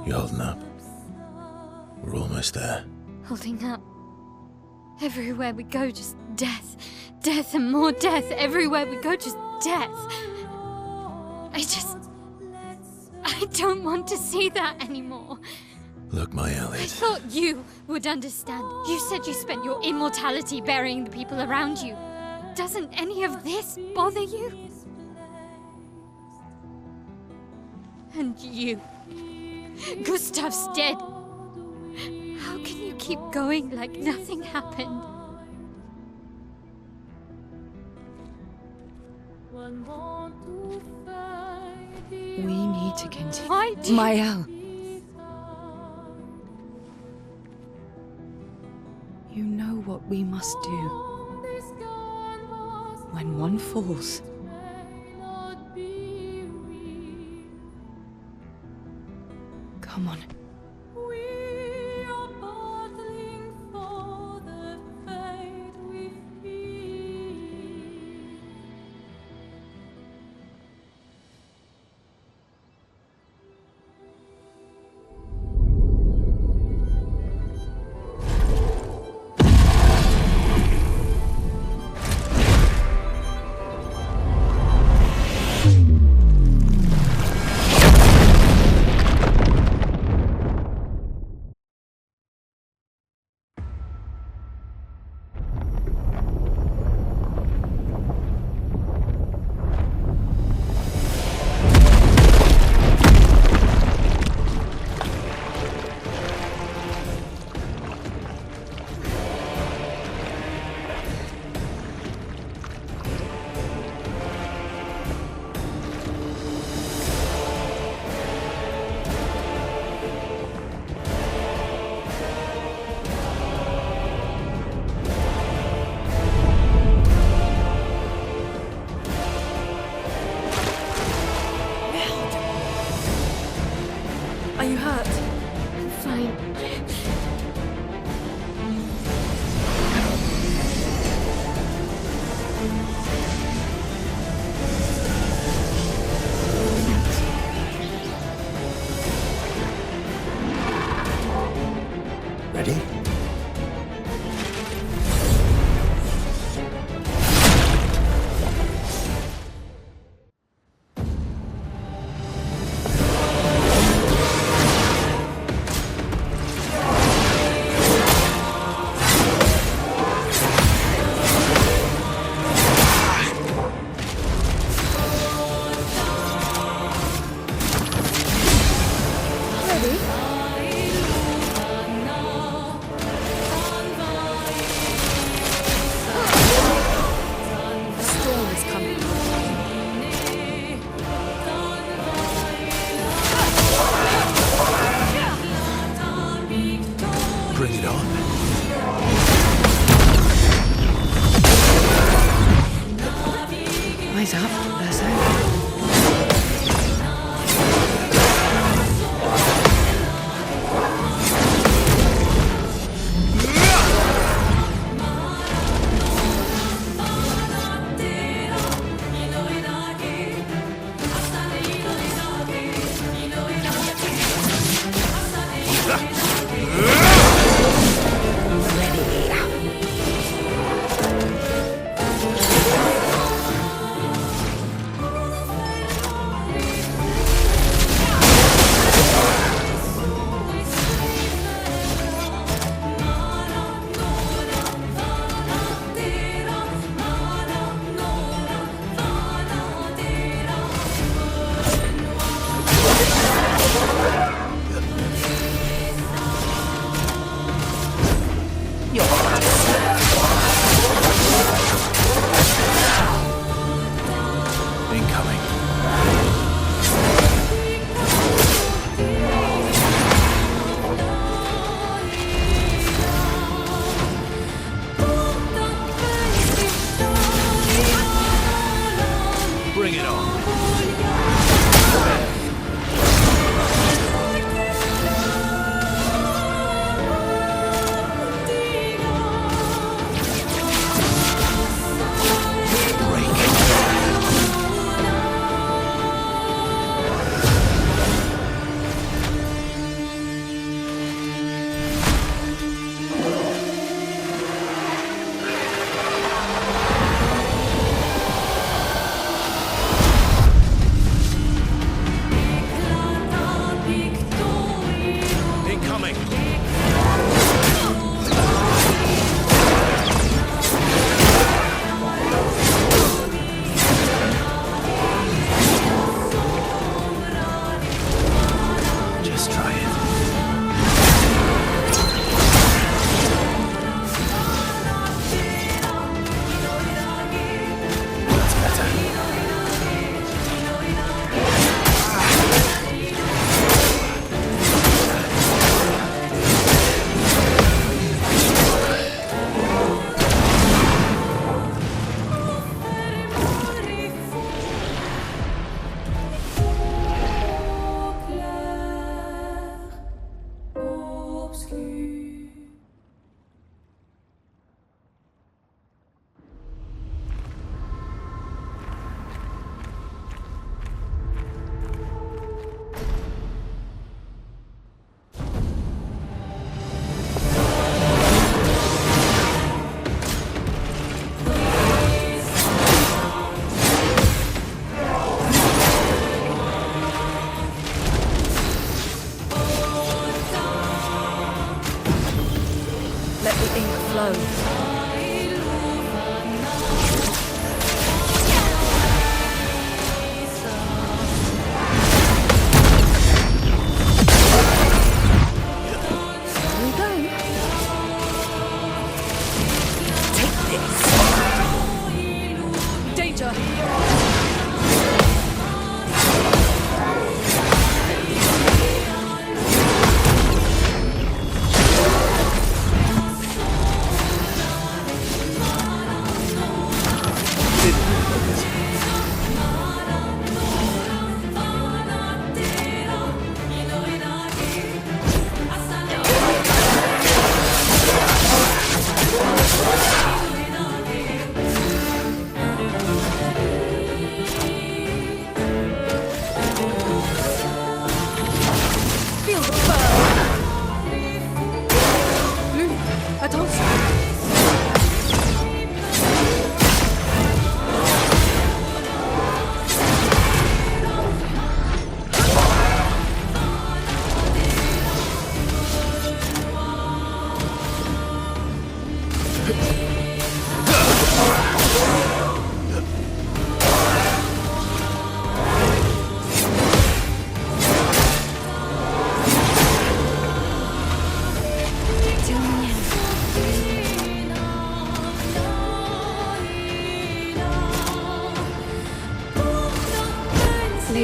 You holding up? We're almost there. Holding up. Everywhere we go, just death. Death and more death. Everywhere we go, just death. I don't want to see that anymore. Look, my I Elliot. thought you would understand. You said you spent your immortality burying the people around you. Doesn't any of this bother you? And you. Gustav's dead. How can you keep going like nothing happened? We need to continue. Why do you... Mael. You know what we must do. When one falls, come on.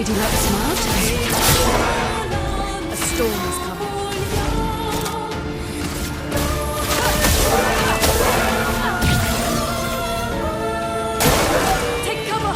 Lady Luck smiled today. A storm is coming. Take cover!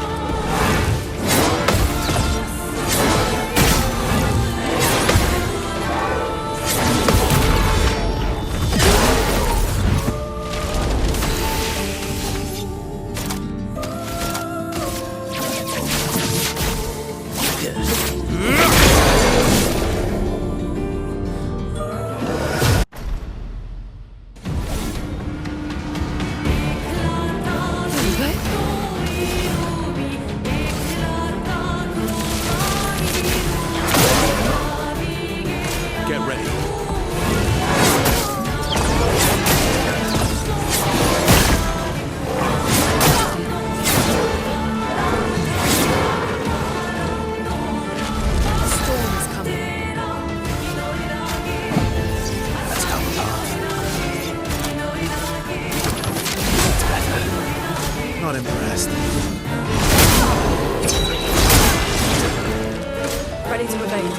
Get ready. A storm is coming. Let's come apart. That's better. Not impressed. Ready to evade.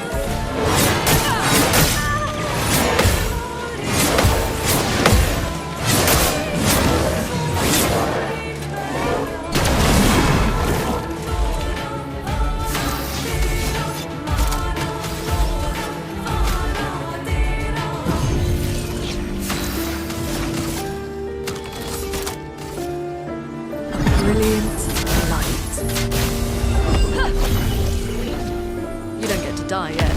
Brilliant light. You don't get to die yet.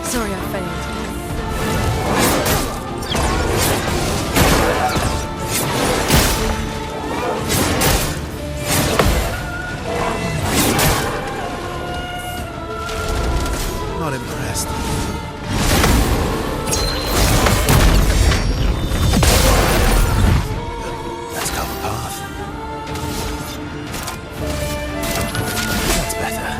Sorry I failed. Not impressed. Let's come apart. That's better.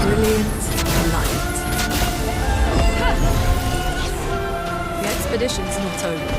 Brilliant light. The expedition's not over.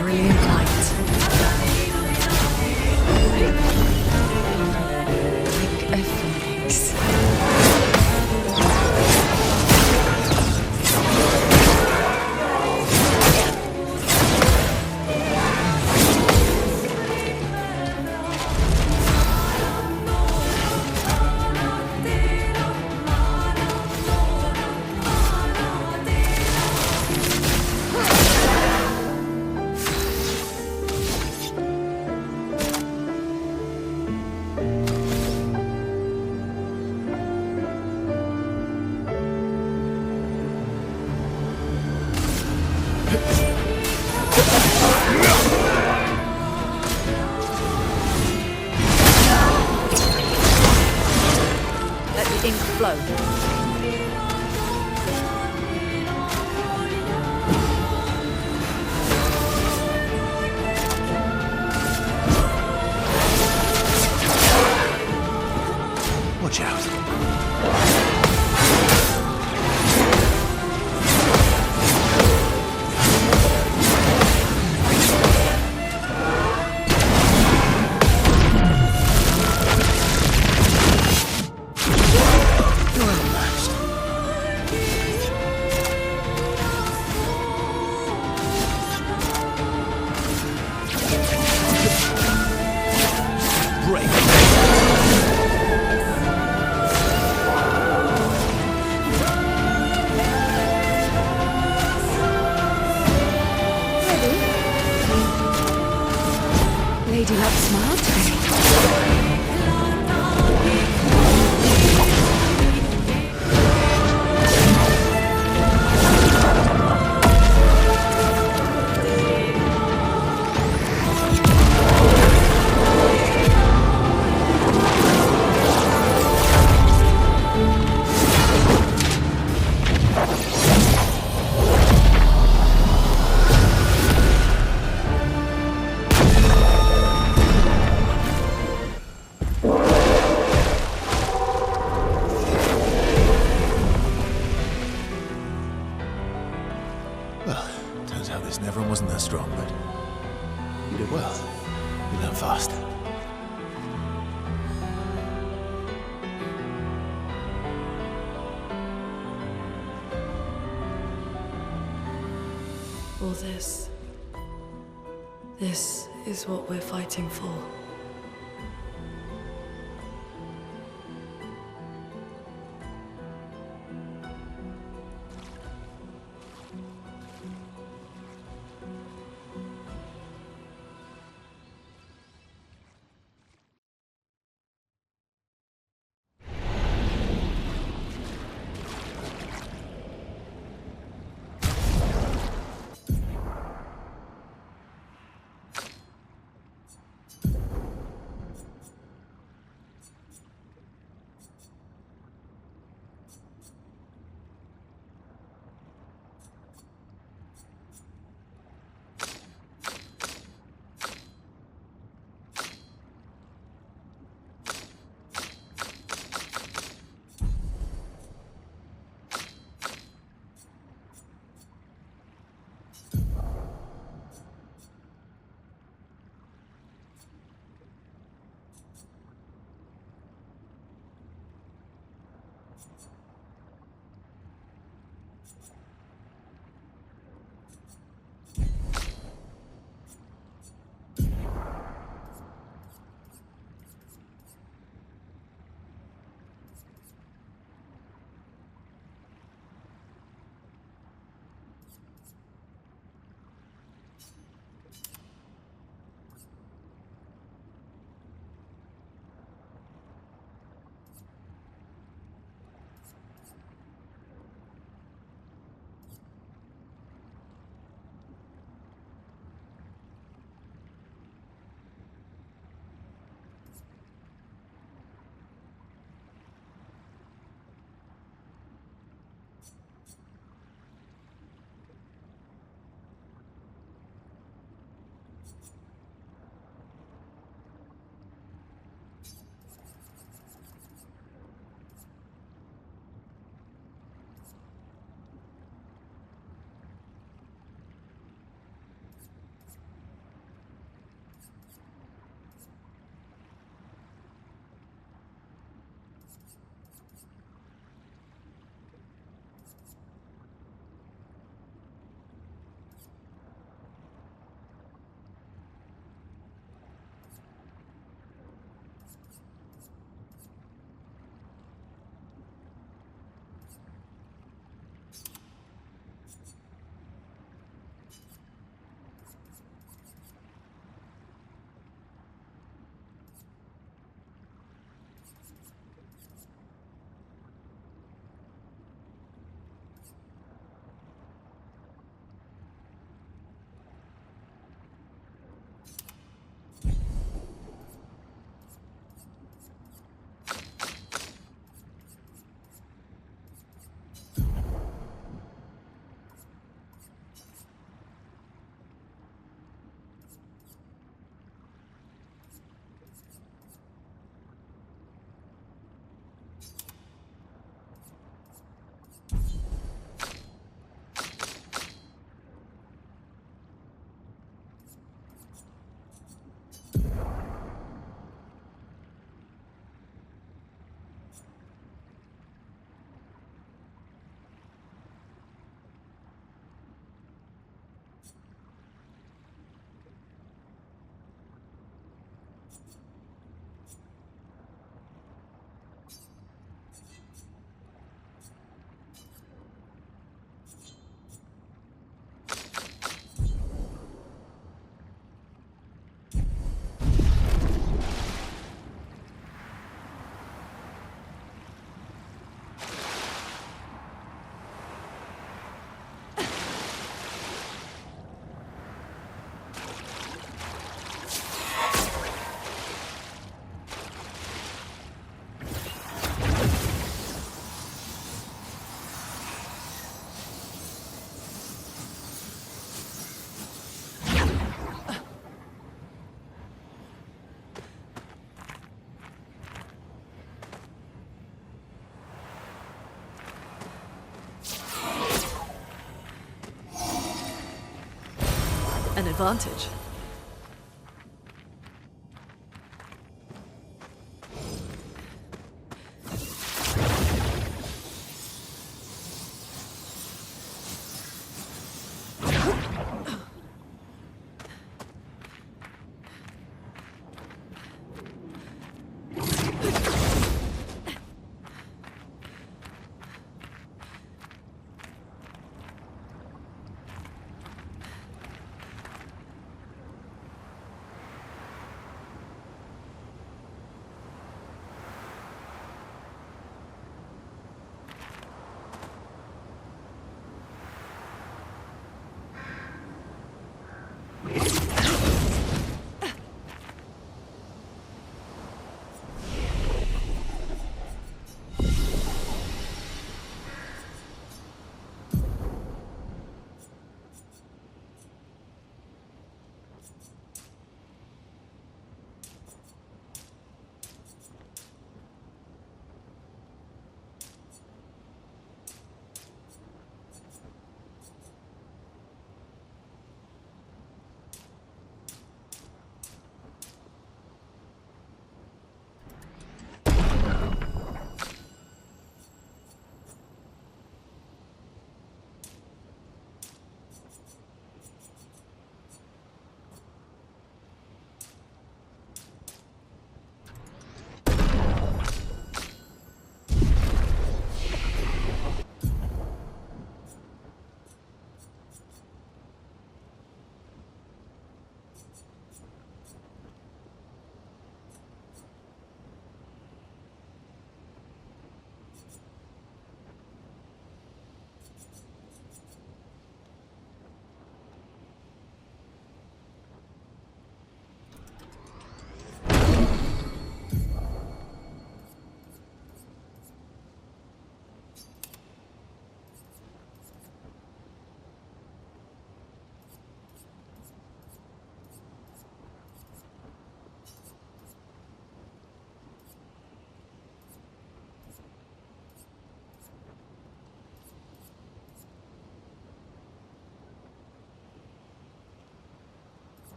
Brilliant light. Like a phoenix. Let the ink flow. Watch out. You're a man. Lady Luck smiled today. Well, turns out this Neveron wasn't that strong, but you did well. You learned fast. All this. This is what we're fighting for. An advantage.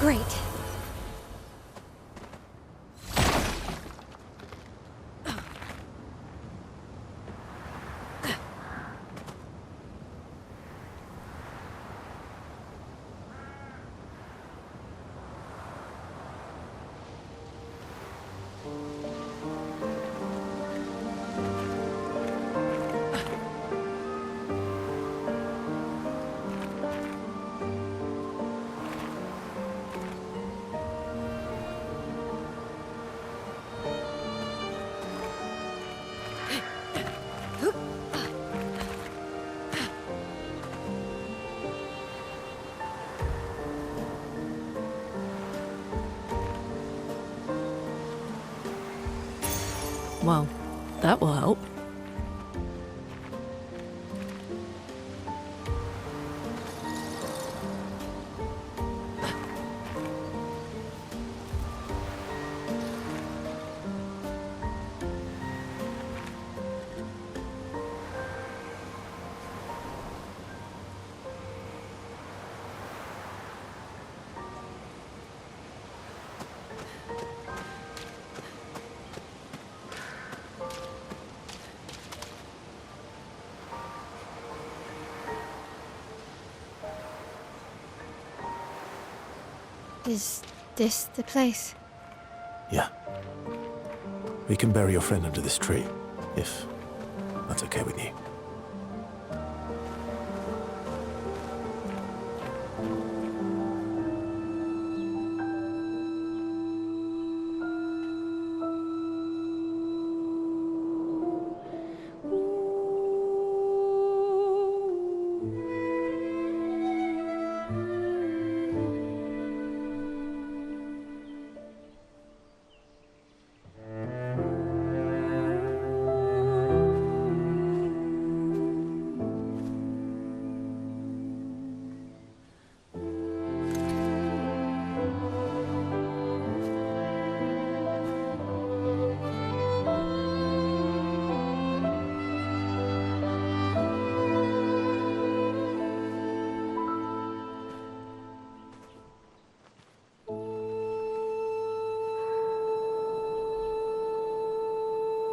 Great. Well, that will help. Is this the place? Yeah. We can bury your friend under this tree, if that's okay with you.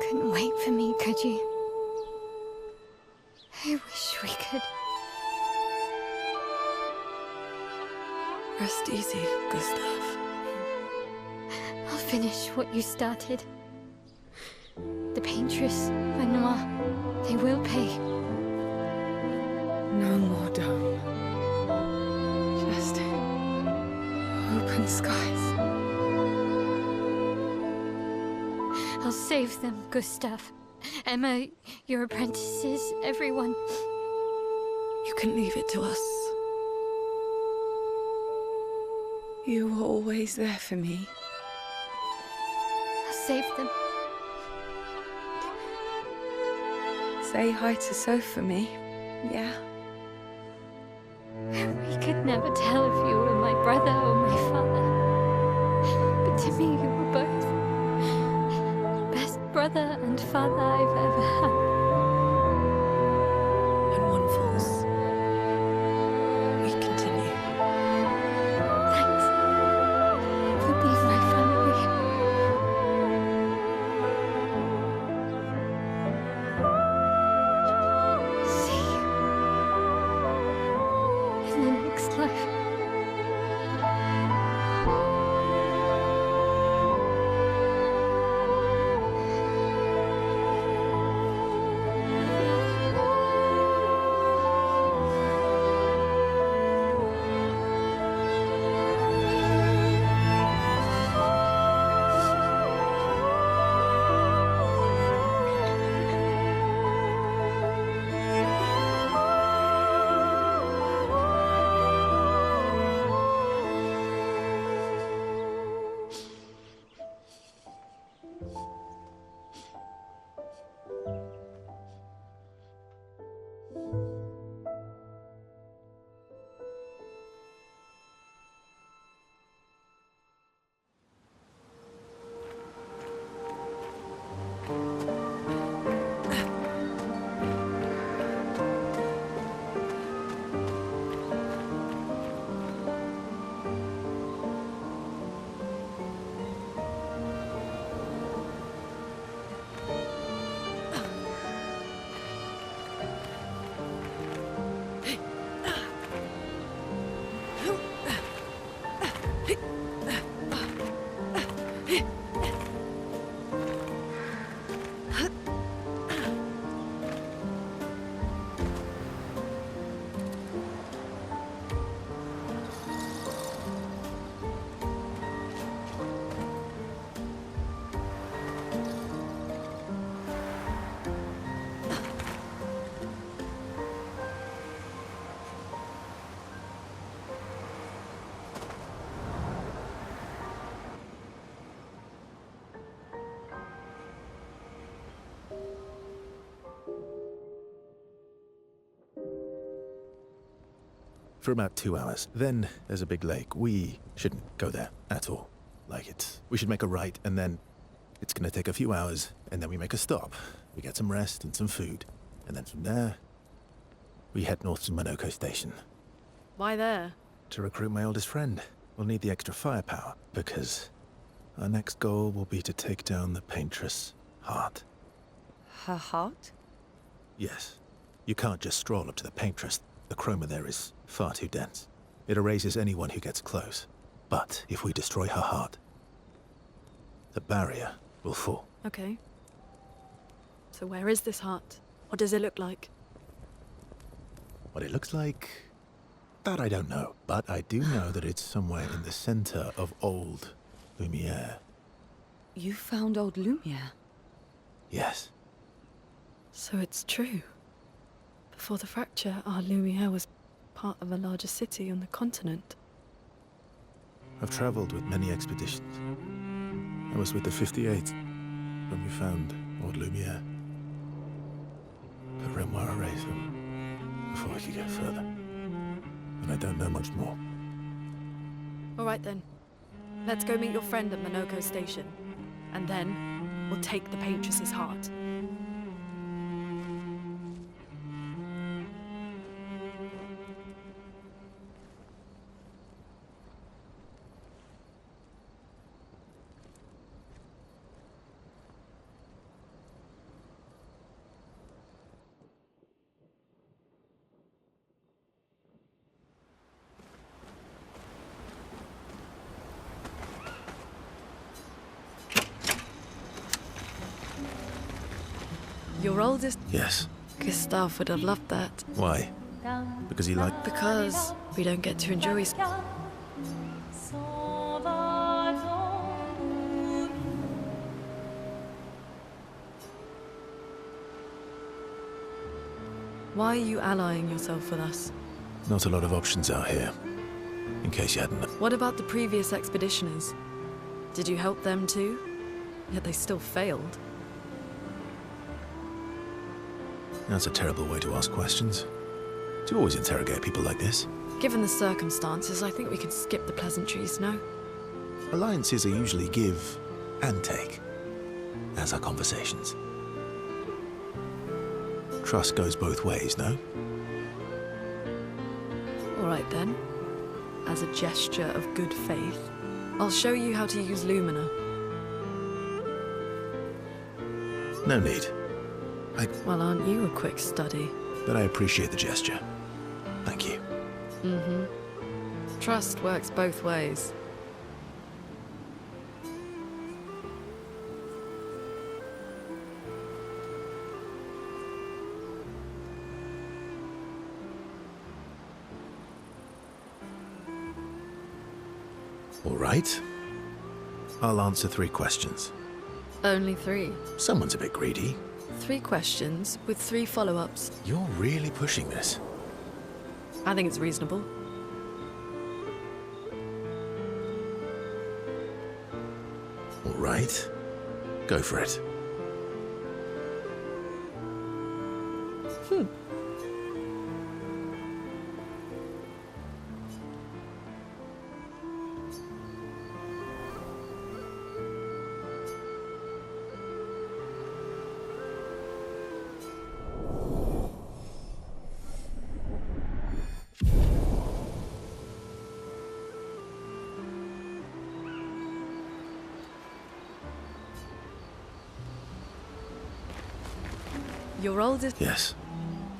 Couldn't wait for me, could you? I wish we could. Rest easy, Gustav. I'll finish what you started. The paintress, Benoit, they will pay. No more dome. Just open skies. I'll save them, Gustav. Emma, your apprentices, everyone. You can leave it to us. You were always there for me. I'll save them. Say hi to Soph for me, yeah? We could never tell if you were my brother or my father. But to me, you were both. Best brother and father I've ever had. And one falls. We continue. Thanks for being my family. See you in the next life. for about 2 hours. Then there's a big lake. We shouldn't go there at all. We should make a right, and then it's gonna take a few hours, and then we make a stop. We get some rest and some food, and then from there, we head north to Minoko Station. Why there? To recruit my oldest friend. We'll need the extra firepower, because our next goal will be to take down the paintress' heart. Her heart? Yes. You can't just stroll up to the paintress. The chroma there is far too dense. It erases anyone who gets close. But if we destroy her heart, the barrier will fall. Okay. So where is this heart? What does it look like? What it looks like, that I don't know. But I do know that it's somewhere in the center of old Lumiere. You found old Lumiere? Yes. So it's true. Before the fracture, our Lumiere was part of a larger city on the continent. I've traveled with many expeditions. I was with the 58th when we found old Lumiere. But Renoir erased them before I could get further. And I don't know much more. All right then. Let's go meet your friend at Minoko Station. And then we'll take the paintress's heart. Your oldest? Yes. Gustave would have loved that. Why? Because he liked... Because we don't get to enjoy his... Why are you allying yourself with us? Not a lot of options out here. In case you hadn't... What about the previous expeditioners? Did you help them too? Yet they still failed. That's a terrible way to ask questions. Do you always interrogate people like this? Given the circumstances, I think we can skip the pleasantries, no? Alliances are usually give and take, as are conversations. Trust goes both ways, no? All right then. As a gesture of good faith, I'll show you how to use Lumina. No need. Well, aren't you a quick study? But I appreciate the gesture. Thank you. Mm-hmm. Trust works both ways. All right. I'll answer 3 questions. Only 3. Someone's a bit greedy. 3 questions with 3 follow-ups. You're really pushing this. I think it's reasonable. All right. Go for it. Your oldest... Yes.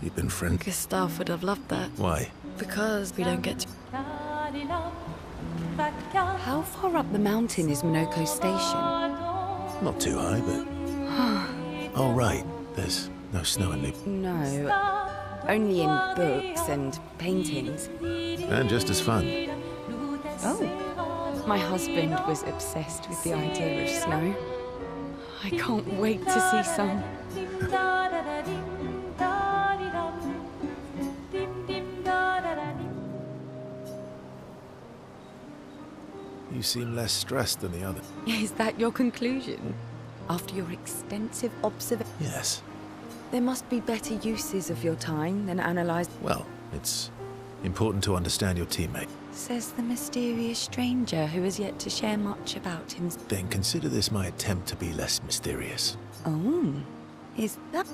You've been friends. Gustave would have loved that. Why? Because we don't get to... How far up the mountain is Minoko Station? Not too high, but... Oh, right. There's no snow in New... No, only in books and paintings. And just as fun. Oh, my husband was obsessed with the idea of snow. I can't wait to see some. You seem less stressed than the other. Is that your conclusion? After your extensive observation? Yes. There must be better uses of your time than analyze. Well, it's Important to understand your teammate. Says the mysterious stranger who has yet to share much about him. Then consider this my attempt to be less mysterious. Oh, is that...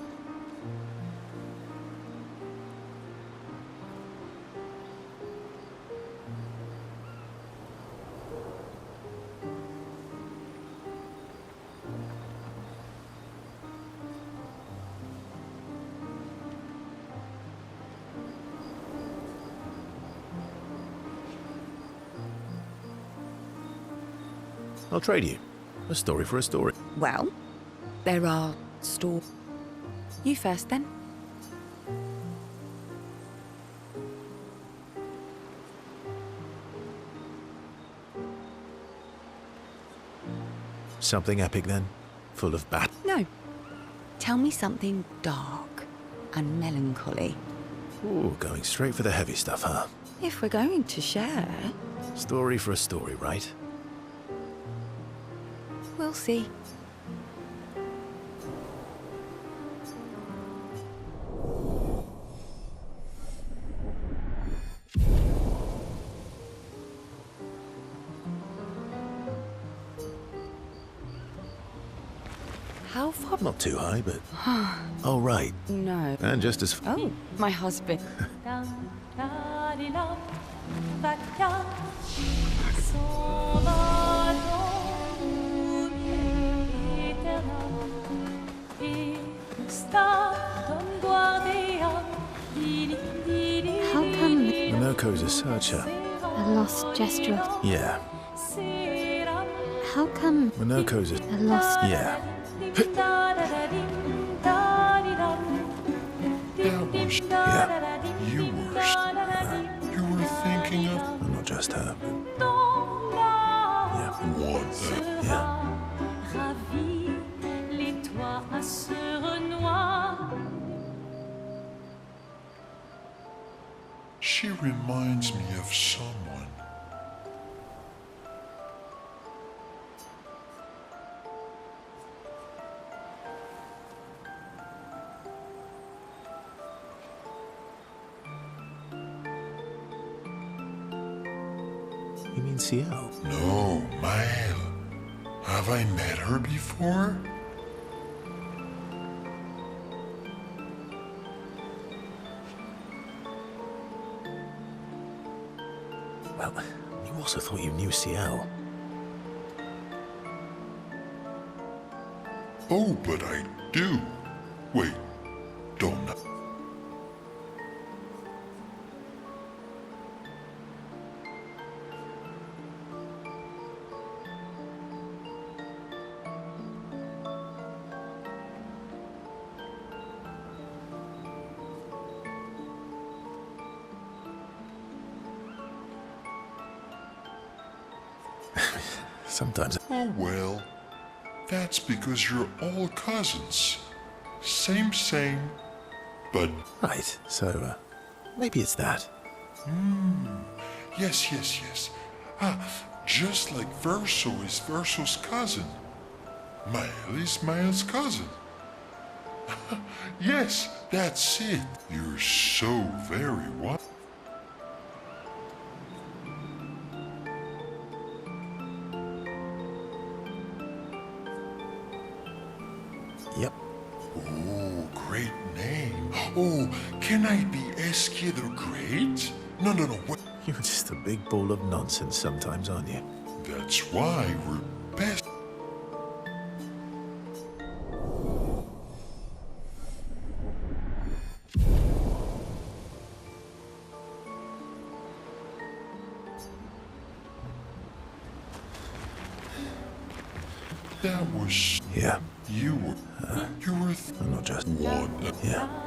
I'll trade you. A story for a story. Well, there are You first, then. Something epic then? Full of bat. No. Tell me something dark and melancholy. Ooh, going straight for the heavy stuff, huh? If we're going to share, Story for a story, right? we'll see. How far? Not too high, but... oh, right. No. And just as... Oh, my husband. How come Minoko's a searcher. a lost gesture? Yeah. How come Minoko's a... a lost... Yeah. That was Yeah. you were thinking of I'm not just her, but... Yeah. one. Yeah. She reminds me of someone. You mean CL? No, Mael. Have I met her before? Well, you also thought you knew CL. Oh, but I do. Wait, don't. Sometimes... Oh well, that's because you're all cousins. Same, but Right, so, maybe it's that. yes. Just like Verso is Verso's cousin. Mael is Mael's cousin. Yes, that's it. You're so very wise. Yep. Oh, great name. Oh, can I be Eski the Great? No, wait. You're just a big ball of nonsense sometimes, aren't you? That's why we're best. That was Yeah. you were I'm not just... one. Yeah.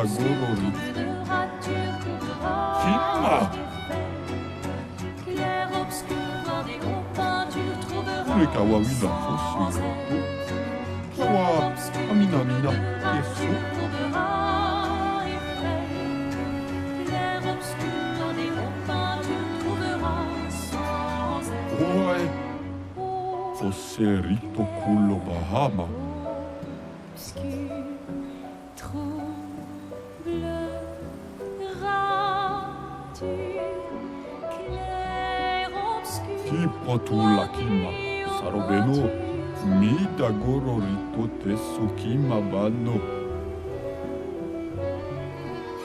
gorori. Kimma! Clair obscur dans des hauts peintures trouvera Le kawaii da fosu. Kawa, amina mina, yesu. Clair obscur dans des hauts peintures trouvera sans aide. Oe, fosse rito culo bahama. Obscur, troublera-tu clair obscur Tipo tu la kima, sarobeno. Mida gororito tesu kima bano.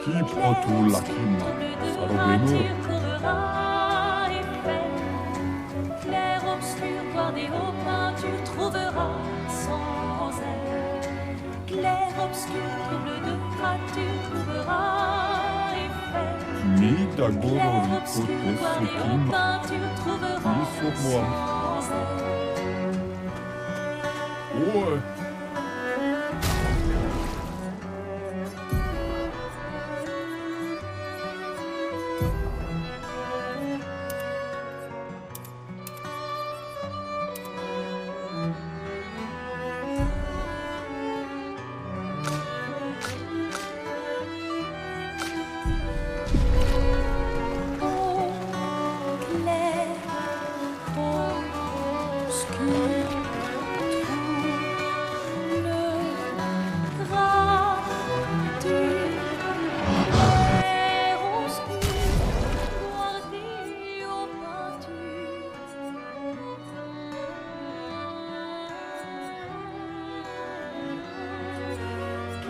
Tipo tu la kima, sarobeno. Clair obscur par des hauts peintures trouvera sans aide. Clair obscur trouble de rature trouvera effet. Mida Clair gororito obscur par tesu des hauts kima. peintures trouvera Isso, moi. sans aide. Oe.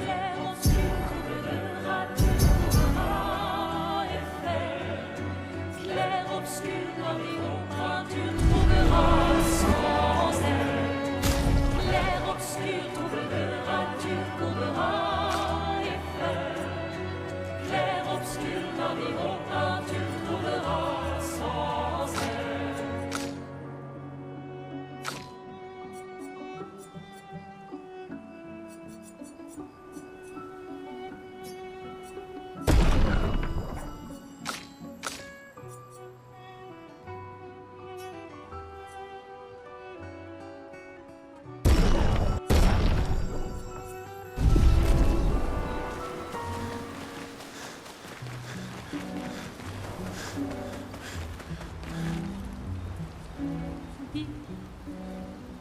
Clair, obscur, clair obscur, guardé aux peintures. Clair obscur, trouble de rature, trouvera effet. Clair obscur, guardé aux peintures, trouvera sans aide. Clair obscur, trouble de rature, trouvera effet. Clair obscur, guardé aux peintures, trouvera sans aide.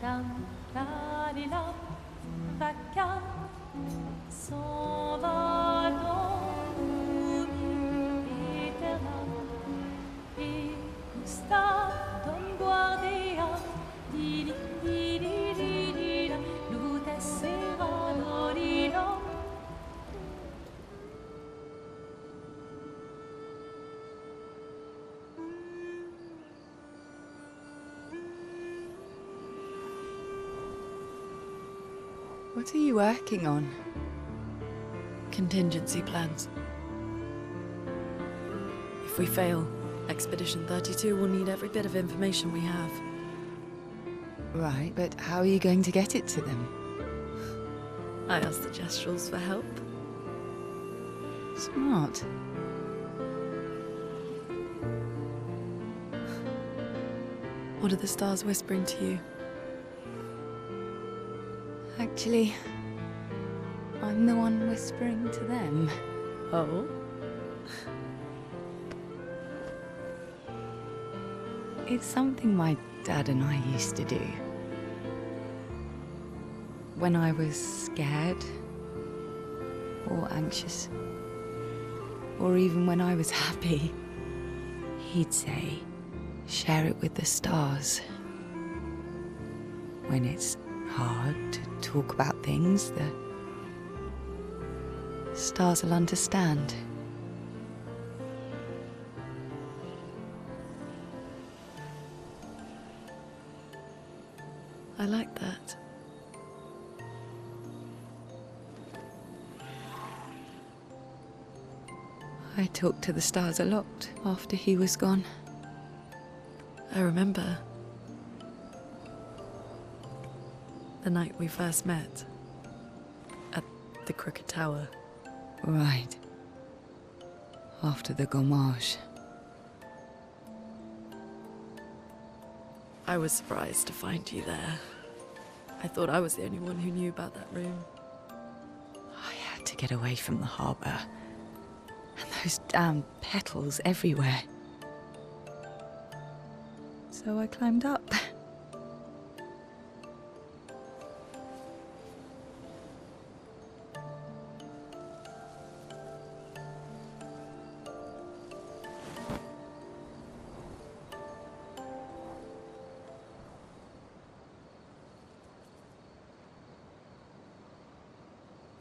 Dam, da, di, la, vaca, s'en va dans l'oubli éternel. Et Gustave, Don Guardea, di, di, di, di, di, di, da, Lute Serrano, di, da. What are you working on? Contingency plans. If we fail, Expedition 32 will need every bit of information we have. Right, but how are you going to get it to them? I asked the Gestrals for help. Smart. What are the stars whispering to you? Actually, I'm the one whispering to them. Oh? It's something my dad and I used to do. When I was scared, or anxious, or even when I was happy, he'd say, share it with the stars. When it's hard to talk about things, the stars will understand. I like that. I talked to the stars a lot after he was gone. I remember the night we first met at the Crooked Tower. Right. After the gommage. I was surprised to find you there. I thought I was the only one who knew about that room. I had to get away from the harbour. And those damn petals everywhere. So I climbed up.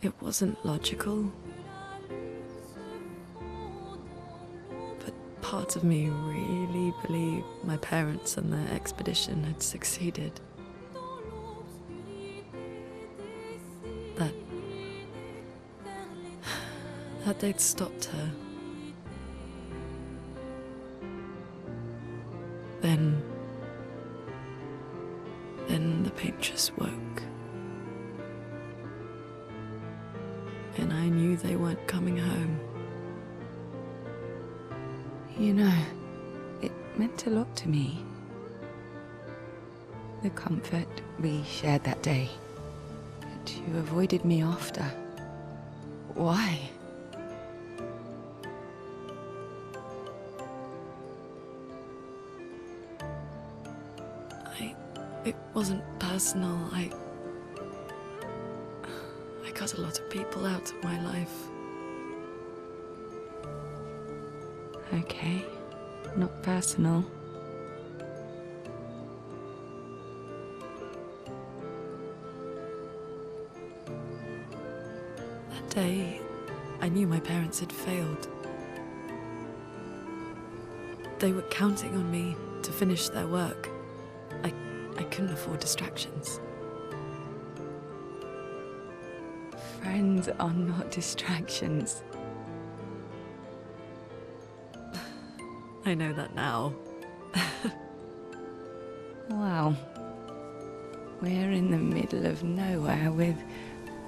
It wasn't logical. But part of me really believed my parents and their expedition had succeeded. That they'd stopped her. Then the paintress woke. And I knew they weren't coming home. You know, it meant a lot to me. The comfort we shared that day. But you avoided me after. Why? It wasn't personal. I cut a lot of people out of my life. Okay, not personal. That day, I knew my parents had failed. They were counting on me to finish their work. I couldn't afford distractions. Friends are not distractions. I know that now. Wow. We're in the middle of nowhere with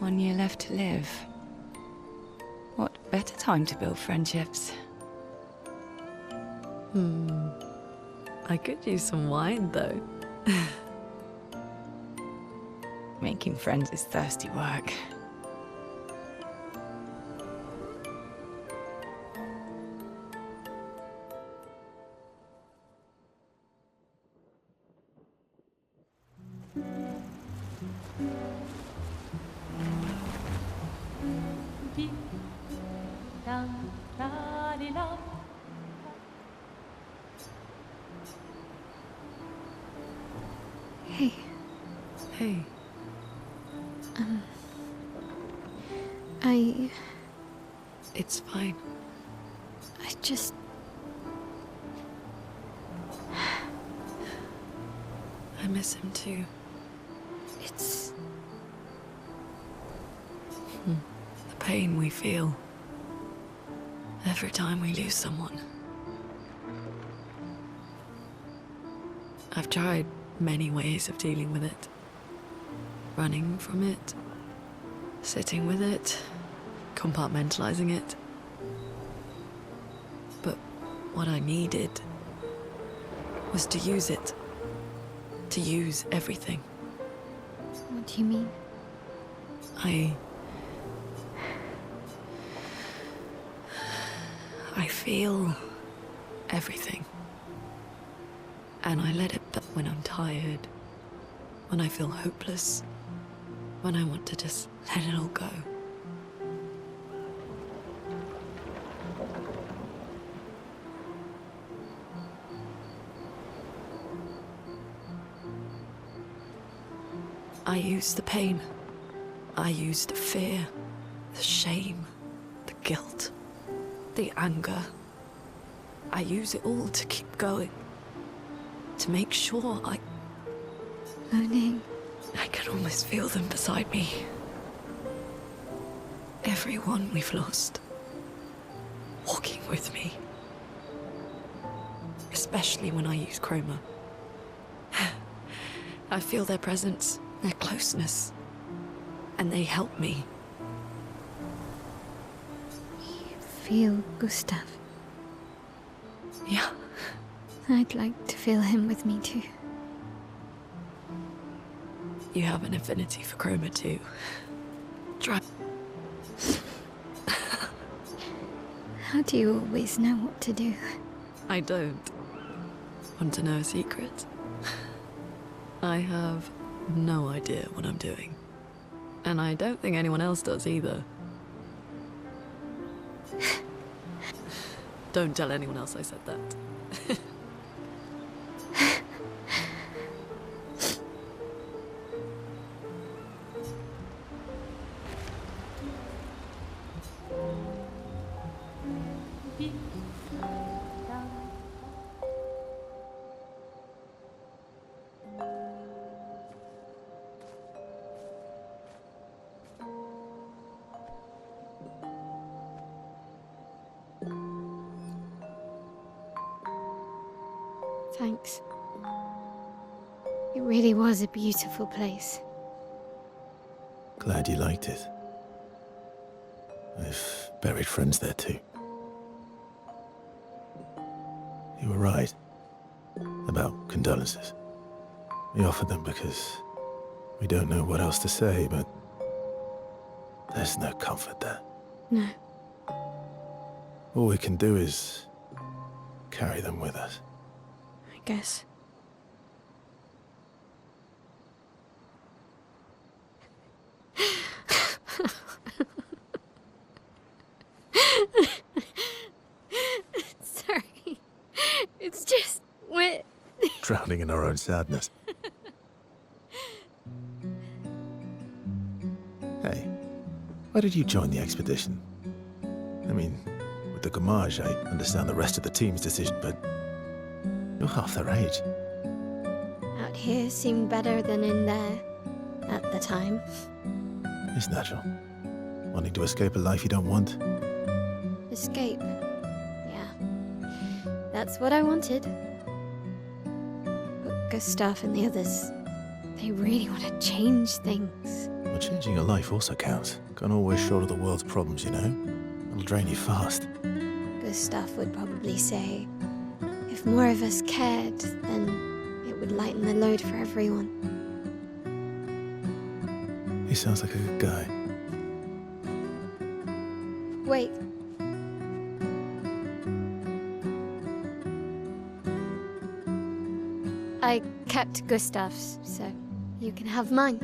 1 year left to live. What better time to build friendships? I could use some wine, though. Making friends is thirsty work. Hey, Hey, it's fine. I just... I miss him too. It's... The pain we feel every time we lose someone. I've tried many ways of dealing with it. Running from it, sitting with it, compartmentalizing it. But what I needed was to use it. To use everything. What do you mean? I feel everything. And I let it but when I'm tired, when I feel hopeless, when I want to just let it all go. I use the pain. I use the fear, the shame, the guilt, the anger. I use it all to keep going. To make sure Moaning. I can almost feel them beside me. Everyone we've lost. Walking with me. Especially when I use chroma. I feel their presence, their closeness. And they help me. feel Gustav. Yeah. I'd like to feel him with me too. You have an affinity for Chroma too. Try. How do you always know what to do? I don't. Want to know a secret? I have no idea what I'm doing. And I don't think anyone else does either. Don't tell anyone else I said that. Thanks. It really was a beautiful place. Glad you liked it. I've buried friends there too. You were right about condolences. We offered them because we don't know what else to say, but there's no comfort there. No. All we can do is carry them with us. I guess. Sorry. It's just we're Drowning in our own sadness. Hey, why did you join the expedition? I mean, with the Gommage, I understand the rest of the team's decision, but you're half their age. out here seemed better than in there at the time. It's natural. Wanting to escape a life you don't want. Escape. Yeah. That's what I wanted. But Gustav and the others, they really want to change things. Well, changing your life also counts. Can't always shoulder the world's problems, you know? It'll drain you fast. Gustav would probably say, if more of us cared, then it would lighten the load for everyone. He sounds like a good guy. Wait. I kept Gustav's, so you can have mine.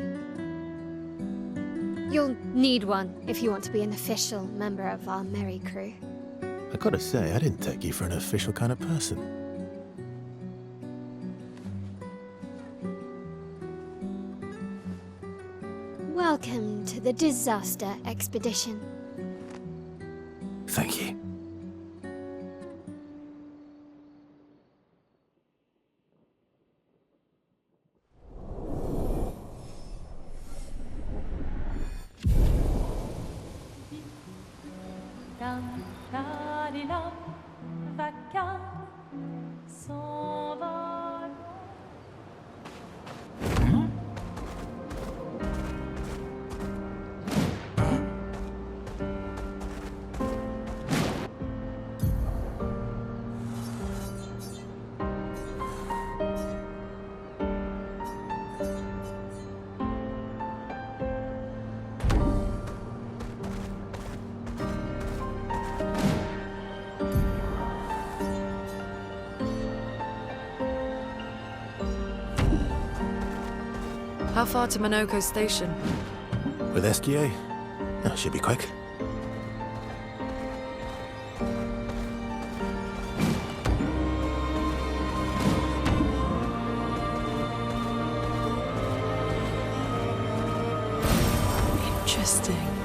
You'll need one if you want to be an official member of our merry crew. I gotta say, I didn't take you for an official kind of person. Welcome to the disaster expedition. Thank you. How far to Minoko Station? With SGA? Oh, should be quick. Interesting.